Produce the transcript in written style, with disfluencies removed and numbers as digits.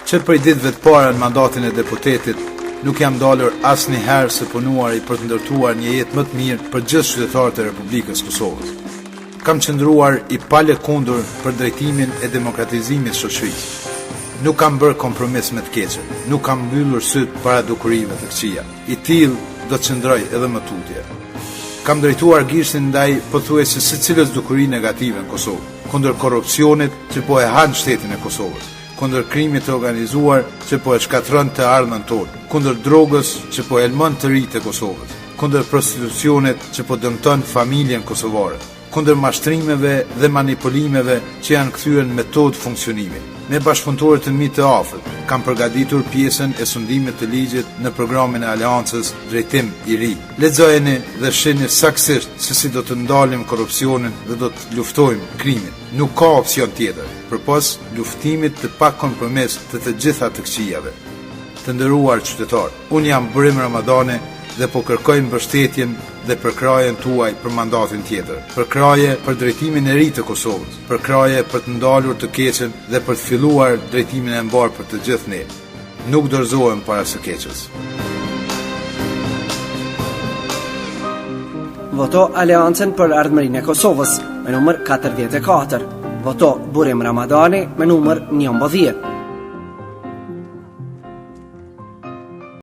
Që prej ditëve të para në mandatin e deputetit, nuk jam dalur asnjëherë së punuari për të ndërtuar një jetë më të mirë për gjithë qytetarët e Republikës Kosovës. Kam qëndruar i palëkundur për drejtimin e demokratizimit shoqërisë. Nuk kam bërë kompromis me të keqen, nuk kam mbyllur syt para dukurive të këqija. I tillë do të qëndroj edhe më tutje. Kam drejtuar gishtin ndaj pothuajse secilës dukuri negative në Kosovë, kundër korrupsionit që po e han shtetin e Kosovës, kundër krimit të organizuar që po e shkatron të ardhmen tonë, kundër drogës që po e lmon të rinjtë e Kosovës, kundër prostitucionit që po dëmton familjen kosovare, kundër mashtrimeve dhe manipulimeve që janë kthyer në metodë funksionimi. Me bashkëpunëtorët e mi të afërt, kam përgatitur pjesën e sundimit të ligjit në programin e Aleancës Drejtim i Ri. Lexojeni dhe shihni saktësisht se si do të ndalim korrupsionin dhe do të luftojmë krimin. Nuk ka opsion tjetër, përpos luftimit të pa kompromis të gjitha të këqijave. Të nderuar qytetarë, unë jam Burim Ramadani dhe po kërkoj mbështetjen dhe përkrajen tuaj për mandatin tjetër, përkraje për drejtimin e ri të Kosovës, përkraje për të ndalur të keqen dhe për të filluar drejtimin e mbar për të gjithë ne. Nuk dorëzohem para së keqes. Voto Aleancën për Ardhmërinë e Kosovës me numër 44. Voto Burim Ramadani me numër 11.